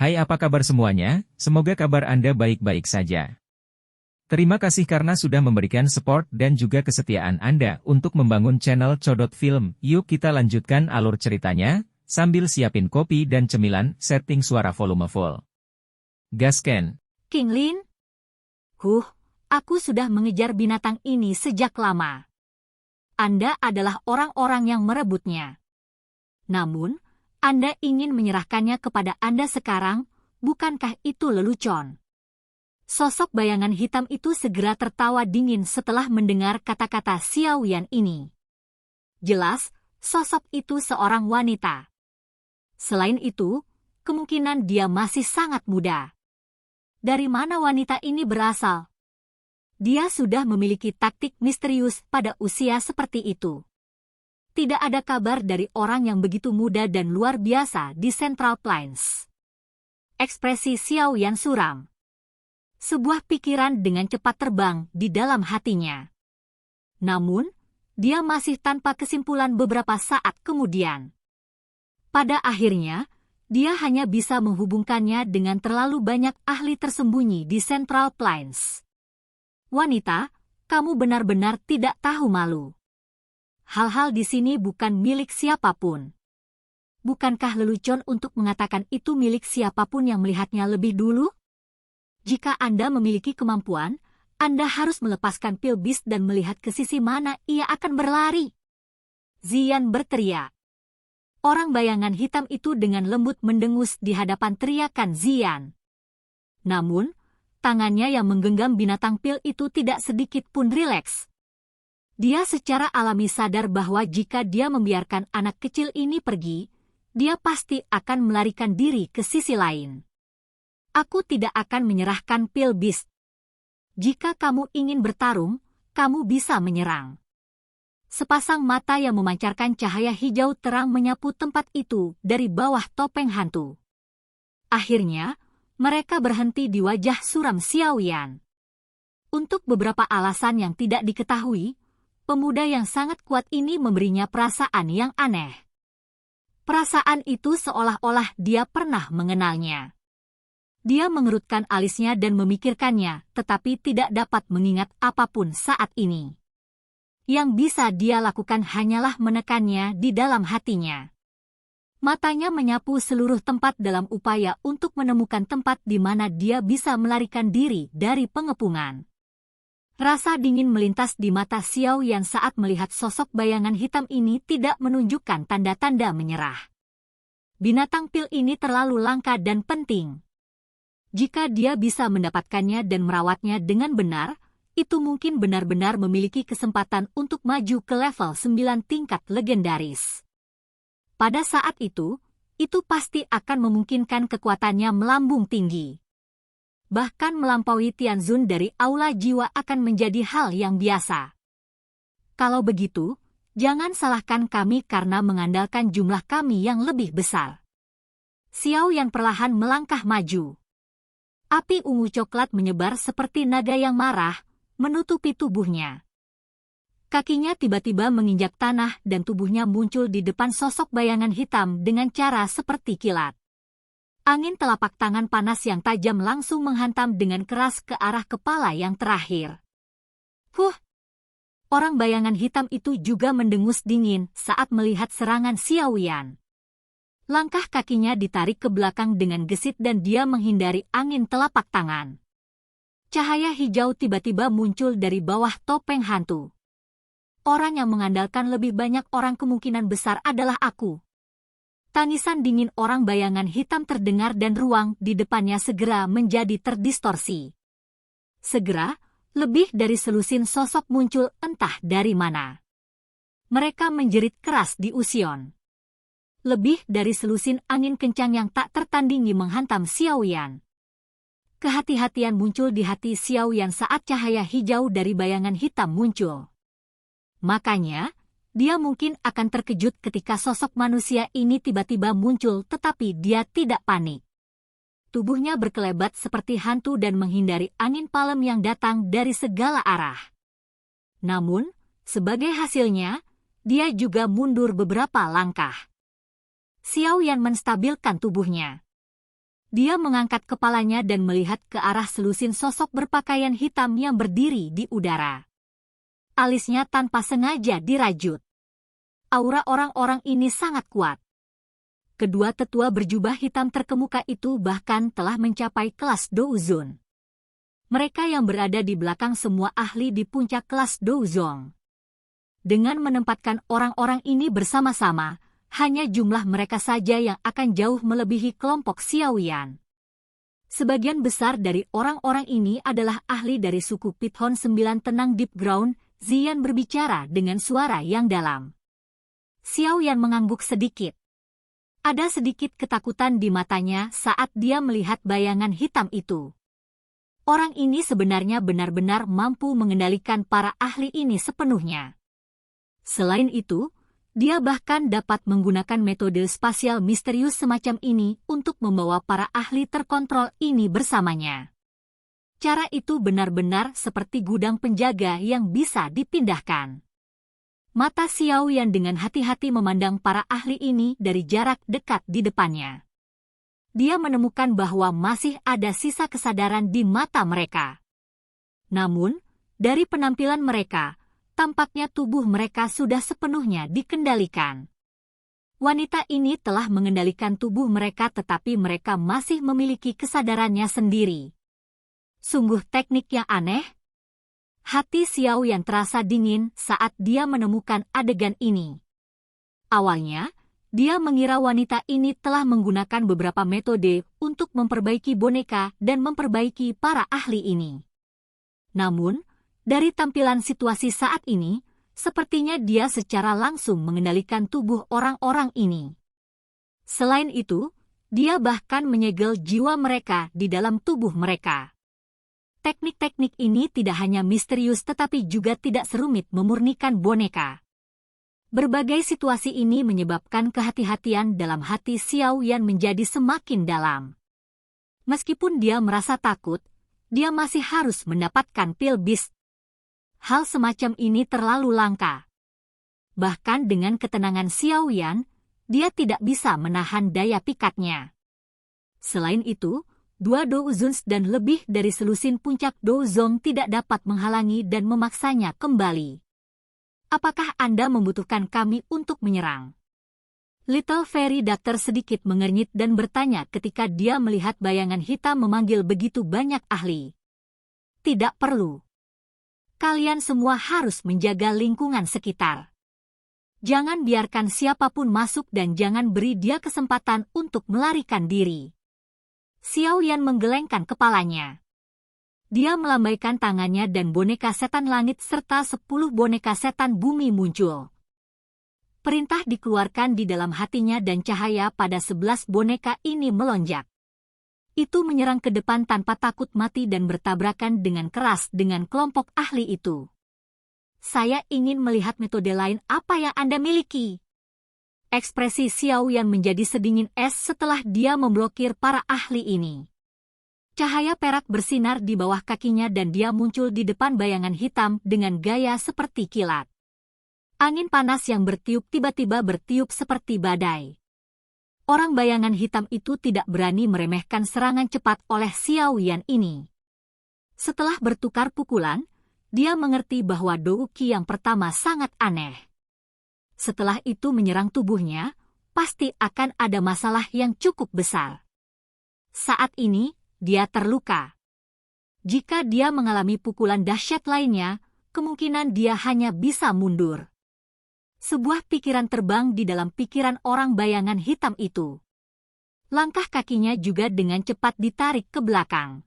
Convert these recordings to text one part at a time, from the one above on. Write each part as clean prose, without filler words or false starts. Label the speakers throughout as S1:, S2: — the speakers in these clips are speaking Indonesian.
S1: Hai, apa kabar semuanya? Semoga kabar Anda baik-baik saja. Terima kasih karena sudah memberikan support dan juga kesetiaan Anda untuk membangun channel Codot Film. Yuk kita lanjutkan alur ceritanya, sambil siapin kopi dan cemilan, setting suara volume full. Gasken.
S2: King Lin? Aku sudah mengejar binatang ini sejak lama. Anda adalah orang-orang yang merebutnya. Namun, Anda ingin menyerahkannya kepada Anda sekarang, bukankah itu lelucon? Sosok bayangan hitam itu segera tertawa dingin setelah mendengar kata-kata Xiao Yan ini. Jelas, sosok itu seorang wanita. Selain itu, kemungkinan dia masih sangat muda. Dari mana wanita ini berasal? Dia sudah memiliki taktik misterius pada usia seperti itu. Tidak ada kabar dari orang yang begitu muda dan luar biasa di Central Plains. Ekspresi Xiao Yan suram. Sebuah pikiran dengan cepat terbang di dalam hatinya. Namun, dia masih tanpa kesimpulan beberapa saat kemudian. Pada akhirnya, dia hanya bisa menghubungkannya dengan terlalu banyak ahli tersembunyi di Central Plains. Wanita, kamu benar-benar tidak tahu malu. Hal-hal di sini bukan milik siapapun. Bukankah lelucon untuk mengatakan itu milik siapapun yang melihatnya lebih dulu? Jika Anda memiliki kemampuan, Anda harus melepaskan pil bis dan melihat ke sisi mana ia akan berlari. Zian berteriak. Orang bayangan hitam itu dengan lembut mendengus di hadapan teriakan Zian. Namun, tangannya yang menggenggam binatang pil itu tidak sedikit pun rileks. Dia secara alami sadar bahwa jika dia membiarkan anak kecil ini pergi, dia pasti akan melarikan diri ke sisi lain. Aku tidak akan menyerahkan pil bis. Jika kamu ingin bertarung, kamu bisa menyerang. Sepasang mata yang memancarkan cahaya hijau terang menyapu tempat itu dari bawah topeng hantu. Akhirnya, mereka berhenti di wajah suram Xiao Yan. Untuk beberapa alasan yang tidak diketahui, pemuda yang sangat kuat ini memberinya perasaan yang aneh. Perasaan itu seolah-olah dia pernah mengenalnya. Dia mengerutkan alisnya dan memikirkannya, tetapi tidak dapat mengingat apapun saat ini. Yang bisa dia lakukan hanyalah menekannya di dalam hatinya. Matanya menyapu seluruh tempat dalam upaya untuk menemukan tempat di mana dia bisa melarikan diri dari pengepungan. Rasa dingin melintas di mata Xiao Yan saat melihat sosok bayangan hitam ini tidak menunjukkan tanda-tanda menyerah. Binatang pil ini terlalu langka dan penting. Jika dia bisa mendapatkannya dan merawatnya dengan benar, itu mungkin benar-benar memiliki kesempatan untuk maju ke level 9 tingkat legendaris. Pada saat itu pasti akan memungkinkan kekuatannya melambung tinggi. Bahkan melampaui Tianzun dari aula jiwa akan menjadi hal yang biasa. Kalau begitu, jangan salahkan kami karena mengandalkan jumlah kami yang lebih besar. Xiao Yan perlahan melangkah maju. Api ungu coklat menyebar seperti naga yang marah, menutupi tubuhnya. Kakinya tiba-tiba menginjak tanah dan tubuhnya muncul di depan sosok bayangan hitam dengan cara seperti kilat. Angin telapak tangan panas yang tajam langsung menghantam dengan keras ke arah kepala yang terakhir. Orang bayangan hitam itu juga mendengus dingin saat melihat serangan Xiao Yan. Langkah kakinya ditarik ke belakang dengan gesit dan dia menghindari angin telapak tangan. Cahaya hijau tiba-tiba muncul dari bawah topeng hantu. Orang yang mengandalkan lebih banyak orang kemungkinan besar adalah aku. Tangisan dingin orang bayangan hitam terdengar dan ruang di depannya segera menjadi terdistorsi. Segera, lebih dari selusin sosok muncul entah dari mana. Mereka menjerit keras di usion. Lebih dari selusin angin kencang yang tak tertandingi menghantam Xiao Yan. Kehati-hatian muncul di hati Xiao Yan saat cahaya hijau dari bayangan hitam muncul. Makanya, dia mungkin akan terkejut ketika sosok manusia ini tiba-tiba muncul tetapi dia tidak panik. Tubuhnya berkelebat seperti hantu dan menghindari angin palem yang datang dari segala arah. Namun, sebagai hasilnya, dia juga mundur beberapa langkah. Xiao Yan menstabilkan tubuhnya. Dia mengangkat kepalanya dan melihat ke arah selusin sosok berpakaian hitam yang berdiri di udara. Alisnya tanpa sengaja dirajut. Aura orang-orang ini sangat kuat. Kedua tetua berjubah hitam terkemuka itu bahkan telah mencapai kelas Douzon. Mereka yang berada di belakang semua ahli di puncak kelas Douzong. Dengan menempatkan orang-orang ini bersama-sama, hanya jumlah mereka saja yang akan jauh melebihi kelompok Xiaoyan. Sebagian besar dari orang-orang ini adalah ahli dari suku Pithon 9 Tenang Deep Ground. Ziyan berbicara dengan suara yang dalam. Xiaoyan mengangguk sedikit. Ada sedikit ketakutan di matanya saat dia melihat bayangan hitam itu. Orang ini sebenarnya benar-benar mampu mengendalikan para ahli ini sepenuhnya. Selain itu, dia bahkan dapat menggunakan metode spasial misterius semacam ini untuk membawa para ahli terkontrol ini bersamanya. Cara itu benar-benar seperti gudang penjaga yang bisa dipindahkan. Mata Xiaoyan dengan hati-hati memandang para ahli ini dari jarak dekat di depannya. Dia menemukan bahwa masih ada sisa kesadaran di mata mereka. Namun, dari penampilan mereka, tampaknya tubuh mereka sudah sepenuhnya dikendalikan. Wanita ini telah mengendalikan tubuh mereka tetapi mereka masih memiliki kesadarannya sendiri. Sungguh teknik yang aneh. Hati Xiaoyan terasa dingin saat dia menemukan adegan ini. Awalnya, dia mengira wanita ini telah menggunakan beberapa metode untuk memperbaiki boneka dan memperbaiki para ahli ini. Namun, dari tampilan situasi saat ini, sepertinya dia secara langsung mengendalikan tubuh orang-orang ini. Selain itu, dia bahkan menyegel jiwa mereka di dalam tubuh mereka. Teknik-teknik ini tidak hanya misterius tetapi juga tidak serumit memurnikan boneka. Berbagai situasi ini menyebabkan kehati-hatian dalam hati Xiaoyan menjadi semakin dalam. Meskipun dia merasa takut, dia masih harus mendapatkan pil bis. Hal semacam ini terlalu langka. Bahkan dengan ketenangan Xiaoyan, dia tidak bisa menahan daya pikatnya. Selain itu, 2 Douzons dan lebih dari selusin puncak Douzong tidak dapat menghalangi dan memaksanya kembali. Apakah Anda membutuhkan kami untuk menyerang? Little Fairy Doctor sedikit mengernyit dan bertanya ketika dia melihat bayangan hitam memanggil begitu banyak ahli. Tidak perlu. Kalian semua harus menjaga lingkungan sekitar. Jangan biarkan siapapun masuk dan jangan beri dia kesempatan untuk melarikan diri. Xiaoyan menggelengkan kepalanya. Dia melambaikan tangannya dan boneka setan langit serta 10 boneka setan bumi muncul. Perintah dikeluarkan di dalam hatinya dan cahaya pada 11 boneka ini melonjak. Itu menyerang ke depan tanpa takut mati dan bertabrakan dengan keras dengan kelompok ahli itu. Saya ingin melihat metode lain apa yang Anda miliki. Ekspresi Xiaoyan menjadi sedingin es setelah dia memblokir para ahli ini. Cahaya perak bersinar di bawah kakinya dan dia muncul di depan bayangan hitam dengan gaya seperti kilat. Angin panas yang bertiup tiba-tiba bertiup seperti badai. Orang bayangan hitam itu tidak berani meremehkan serangan cepat oleh Xiaoyan ini. Setelah bertukar pukulan, dia mengerti bahwa Douki yang pertama sangat aneh. Setelah itu menyerang tubuhnya, pasti akan ada masalah yang cukup besar. Saat ini, dia terluka. Jika dia mengalami pukulan dahsyat lainnya, kemungkinan dia hanya bisa mundur. Sebuah pikiran terbang di dalam pikiran orang bayangan hitam itu. Langkah kakinya juga dengan cepat ditarik ke belakang.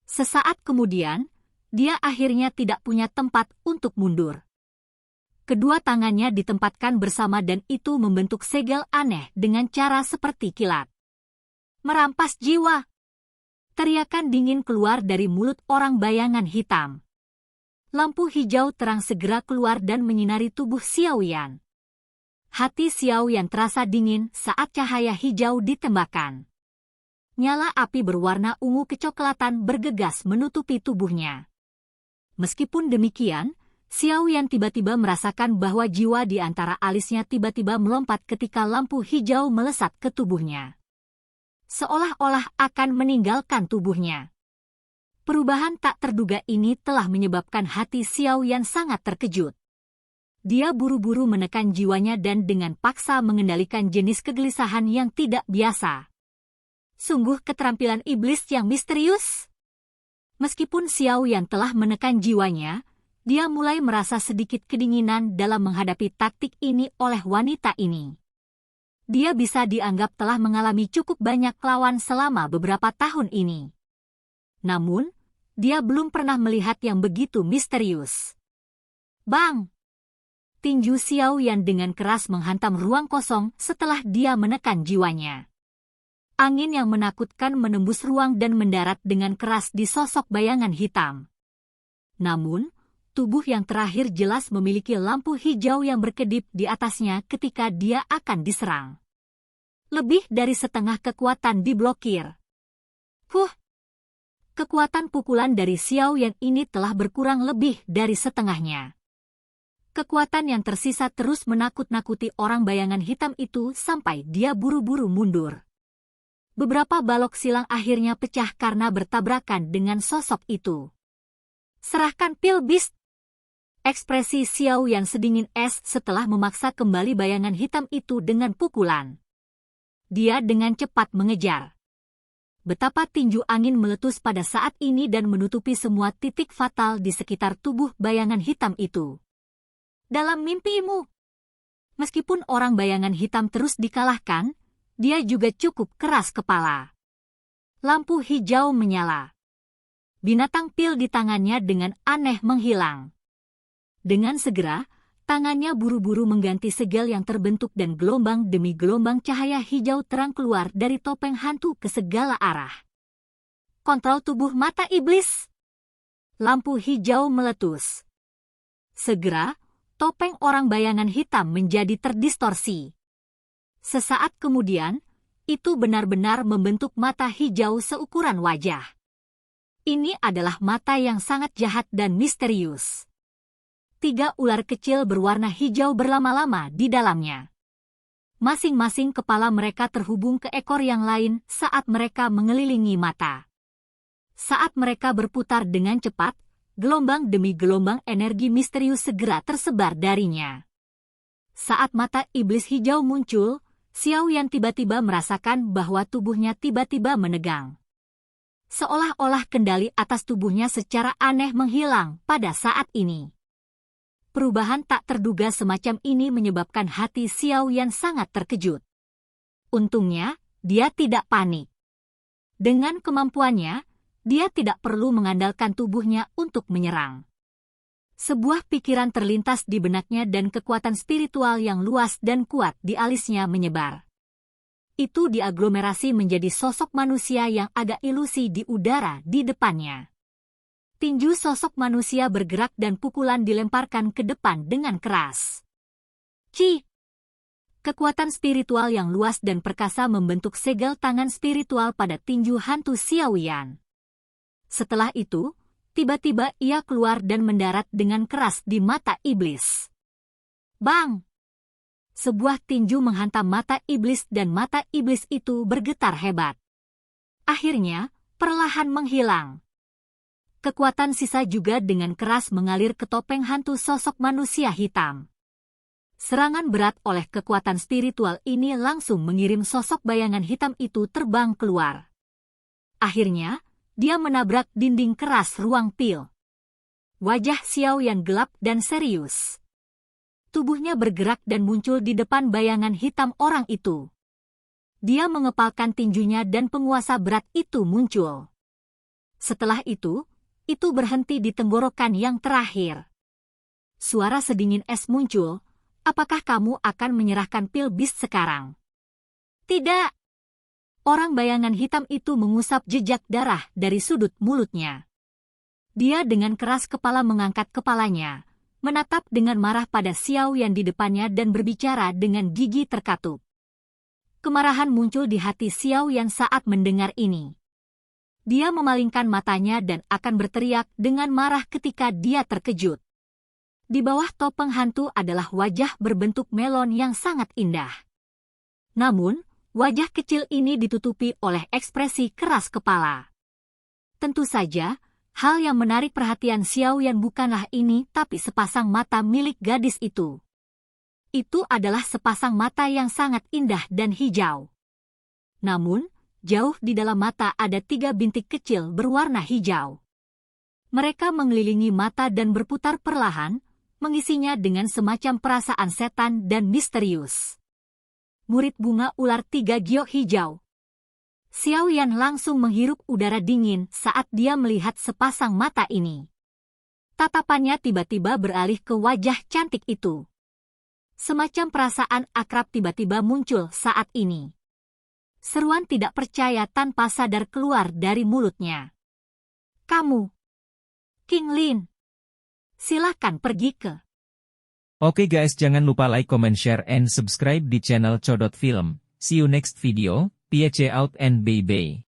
S2: Sesaat kemudian, dia akhirnya tidak punya tempat untuk mundur. Kedua tangannya ditempatkan bersama dan itu membentuk segel aneh dengan cara seperti kilat. Merampas jiwa. Teriakan dingin keluar dari mulut orang bayangan hitam. Lampu hijau terang segera keluar dan menyinari tubuh Xiaoyan. Hati Xiaoyan terasa dingin saat cahaya hijau ditembakkan. Nyala api berwarna ungu kecoklatan bergegas menutupi tubuhnya. Meskipun demikian, Xiaoyan tiba-tiba merasakan bahwa jiwa di antara alisnya tiba-tiba melompat ketika lampu hijau melesat ke tubuhnya. seolah-olah akan meninggalkan tubuhnya. Perubahan tak terduga ini telah menyebabkan hati Xiao Yan sangat terkejut. Dia buru-buru menekan jiwanya dan dengan paksa mengendalikan jenis kegelisahan yang tidak biasa. Sungguh keterampilan iblis yang misterius. Meskipun Xiao Yan telah menekan jiwanya, dia mulai merasa sedikit kedinginan dalam menghadapi taktik ini oleh wanita ini. Dia bisa dianggap telah mengalami cukup banyak lawan selama beberapa tahun ini. Namun, dia belum pernah melihat yang begitu misterius. Bang! Tinju Xiao Yan dengan keras menghantam ruang kosong setelah dia menekan jiwanya. Angin yang menakutkan menembus ruang dan mendarat dengan keras di sosok bayangan hitam. Namun, tubuh yang terakhir jelas memiliki lampu hijau yang berkedip di atasnya ketika dia akan diserang. Lebih dari setengah kekuatan diblokir. Kekuatan pukulan dari Xiao Yan ini telah berkurang lebih dari setengahnya. Kekuatan yang tersisa terus menakut-nakuti orang bayangan hitam itu sampai dia buru-buru mundur. Beberapa balok silang akhirnya pecah karena bertabrakan dengan sosok itu. Serahkan pil beast. Ekspresi Xiao Yan sedingin es setelah memaksa kembali bayangan hitam itu dengan pukulan. Dia dengan cepat mengejar. Betapa tinju angin meletus pada saat ini dan menutupi semua titik fatal di sekitar tubuh bayangan hitam itu. Dalam mimpimu. Meskipun orang bayangan hitam terus dikalahkan, dia juga cukup keras kepala. Lampu hijau menyala. Binatang pil di tangannya dengan aneh menghilang. Dengan segera, tangannya buru-buru mengganti segel yang terbentuk dan gelombang demi gelombang cahaya hijau terang keluar dari topeng hantu ke segala arah. Kontrol tubuh mata iblis. Lampu hijau meletus. Segera, topeng orang bayangan hitam menjadi terdistorsi. Sesaat kemudian, itu benar-benar membentuk mata hijau seukuran wajah. Ini adalah mata yang sangat jahat dan misterius. 3 ular kecil berwarna hijau berlama-lama di dalamnya. Masing-masing kepala mereka terhubung ke ekor yang lain saat mereka mengelilingi mata. Saat mereka berputar dengan cepat, gelombang demi gelombang energi misterius segera tersebar darinya. Saat mata iblis hijau muncul, Xiao Yan tiba-tiba merasakan bahwa tubuhnya tiba-tiba menegang. Seolah-olah kendali atas tubuhnya secara aneh menghilang pada saat ini. Perubahan tak terduga semacam ini menyebabkan hati Xiao Yan sangat terkejut. Untungnya, dia tidak panik. Dengan kemampuannya, dia tidak perlu mengandalkan tubuhnya untuk menyerang. Sebuah pikiran terlintas di benaknya dan kekuatan spiritual yang luas dan kuat di alisnya menyebar. Itu diaglomerasi menjadi sosok manusia yang agak ilusi di udara di depannya. Tinju sosok manusia bergerak dan pukulan dilemparkan ke depan dengan keras. Kekuatan spiritual yang luas dan perkasa membentuk segel tangan spiritual pada tinju hantu Xiao Yan. Setelah itu, tiba-tiba ia keluar dan mendarat dengan keras di mata iblis. Bang! Sebuah tinju menghantam mata iblis dan mata iblis itu bergetar hebat. Akhirnya, perlahan menghilang. Kekuatan sisa juga dengan keras mengalir ke topeng hantu sosok manusia hitam. Serangan berat oleh kekuatan spiritual ini langsung mengirim sosok bayangan hitam itu terbang keluar. Akhirnya, dia menabrak dinding keras ruang pil. Wajah Xiao Yan gelap dan serius. Tubuhnya bergerak dan muncul di depan bayangan hitam orang itu. Dia mengepalkan tinjunya dan penguasa berat itu muncul. Setelah itu berhenti di tenggorokan yang terakhir. Suara sedingin es muncul, apakah kamu akan menyerahkan pil beast sekarang? Tidak. Orang bayangan hitam itu mengusap jejak darah dari sudut mulutnya. Dia dengan keras kepala mengangkat kepalanya, menatap dengan marah pada Xiao Yan di depannya dan berbicara dengan gigi terkatup. Kemarahan muncul di hati Xiao Yan saat mendengar ini. Dia memalingkan matanya dan akan berteriak dengan marah ketika dia terkejut. Di bawah topeng hantu adalah wajah berbentuk melon yang sangat indah. Namun, Wajah kecil ini ditutupi oleh ekspresi keras kepala. Tentu saja, hal yang menarik perhatian Xiaoyan bukanlah ini tapi sepasang mata milik gadis itu. Itu adalah sepasang mata yang sangat indah dan hijau. Namun, jauh di dalam mata ada 3 bintik kecil berwarna hijau. Mereka mengelilingi mata dan berputar perlahan, mengisinya dengan semacam perasaan setan dan misterius. Murid bunga ular 3 giok hijau. Xiaoyan langsung menghirup udara dingin saat dia melihat sepasang mata ini. Tatapannya tiba-tiba beralih ke wajah cantik itu. Semacam perasaan akrab tiba-tiba muncul saat ini. Seruan tidak percaya tanpa sadar keluar dari mulutnya. Kamu, King Lin. Silakan pergi ke.
S1: Oke guys, jangan lupa like, comment, share, and subscribe di channel Codot Film. See you next video. Peace out and bye-bye.